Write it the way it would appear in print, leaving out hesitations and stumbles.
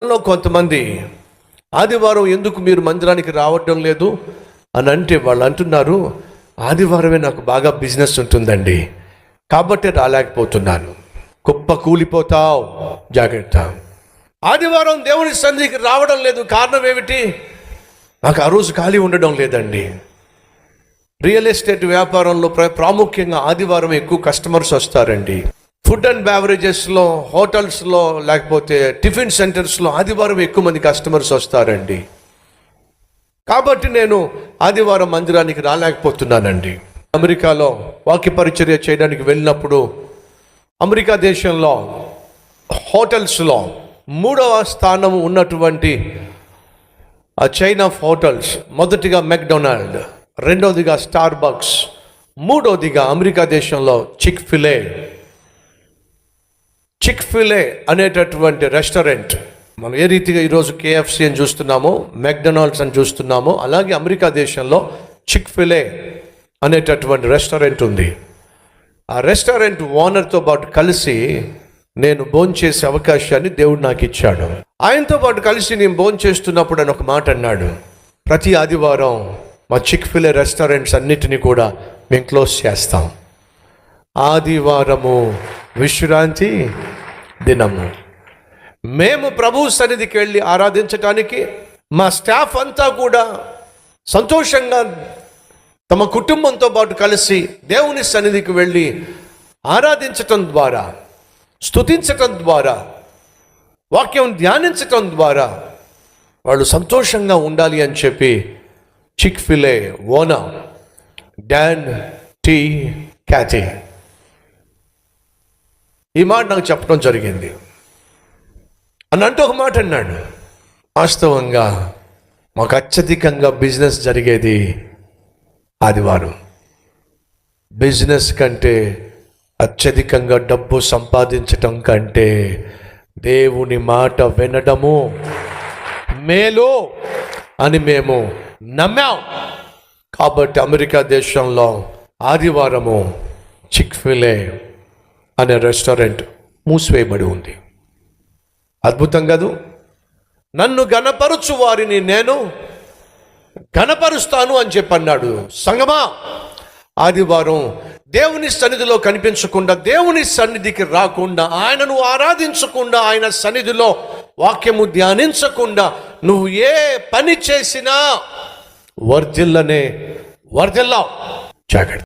కొంతమంది ఆదివారం ఎందుకు మీరు మందిరానికి రావడం లేదు అని అంటే వాళ్ళు అంటున్నారు, ఆదివారమే నాకు బాగా బిజినెస్ ఉంటుందండి కాబట్టి రాలేకపోతున్నాను. కుప్ప కూలిపోతావు, జాగ్రత్త. ఆదివారం దేవుని సన్నిధికి రావడం లేదు, కారణం ఏమిటి? నాకు ఆ రోజు ఖాళీ ఉండడం లేదండి. రియల్ ఎస్టేట్ వ్యాపారంలో ప్రాముఖ్యంగా ఆదివారం ఎక్కువ కస్టమర్స్ వస్తారండి. ఫుడ్ అండ్ బ్యావరేజెస్లో, హోటల్స్లో, లేకపోతే టిఫిన్ సెంటర్స్లో ఆదివారం ఎక్కువ మంది కస్టమర్స్ వస్తారండి. కాబట్టి నేను ఆదివారం మందిరానికి రాలేకపోతున్నానండి. అమెరికాలో వాక్య పరిచర్య చేయడానికి వెళ్ళినప్పుడు అమెరికా దేశంలో హోటల్స్లో 3వ స్థానం ఉన్నటువంటి ఆ చైన్ ఆఫ్ హోటల్స్, మొదటిగా మెక్డొనాల్డ్, రెండవదిగా స్టార్ బక్స్, మూడవదిగా అమెరికా దేశంలో చిక్ ఫిలే అనేటటువంటి రెస్టారెంట్. మనం ఏ రీతిగా ఈరోజు KFC అని చూస్తున్నామో, మెక్డొనాల్డ్స్ అని చూస్తున్నామో, అలాగే అమెరికా దేశంలో చిక్ ఫిలే అనేటటువంటి రెస్టారెంట్ ఉంది. ఆ రెస్టారెంట్ ఓనర్తో పాటు కలిసి నేను భోంచేసే అవకాశాన్ని దేవుడు నాకు ఇచ్చాడు. ఆయనతో పాటు కలిసి నేను భోంచేస్తున్నప్పుడు ఆయన ఒక మాట అన్నాడు, ప్రతి ఆదివారం మా చిక్ ఫిలే రెస్టారెంట్స్ అన్నిటినీ కూడా మేము క్లోజ్ చేస్తాం. ఆదివారము విశ్రాంతి దినము. మేము ప్రభు సన్నిధికి వెళ్ళి ఆరాధించటానికి మా స్టాఫ్ అంతా కూడా సంతోషంగా తమ కుటుంబంతో పాటు కలిసి దేవుని సన్నిధికి వెళ్ళి ఆరాధించటం ద్వారా, స్తుతించటం ద్వారా, వాక్యం ధ్యానించటం ద్వారా వాళ్ళు సంతోషంగా ఉండాలి అని చెప్పి చిక్ ఫిలే ఓనర్ డాన్ టీ క్యాథీ ఈ మాట నాకు చెప్పడం జరిగింది. అని అంటూ ఒక మాట అన్నాడు, వాస్తవంగా మాకు అత్యధికంగా బిజినెస్ జరిగేది ఆదివారం. బిజినెస్ కంటే, అత్యధికంగా డబ్బు సంపాదించటం కంటే దేవుని మాట వినడము మేలు అని మేము నమ్మాం. కాబట్టి అమెరికా దేశంలో ఆదివారము చిక్ ఫిలే అనే రెస్టారెంట్ మూసివేయబడి ఉంది. అద్భుతం కాదు? నన్ను ఘనపరచు వారిని నేను ఘనపరుస్తాను అని చెప్పన్నాడు. సంగమా, ఆదివారం దేవుని సన్నిధిలో కనిపించకుండా, దేవుని సన్నిధికి రాకుండా, ఆయనను ఆరాధించకుండా, ఆయన సన్నిధిలో వాక్యము ధ్యానించకుండా నువ్వు ఏ పని చేసినా వర్ధిల్లవు. జాగ్రత్త.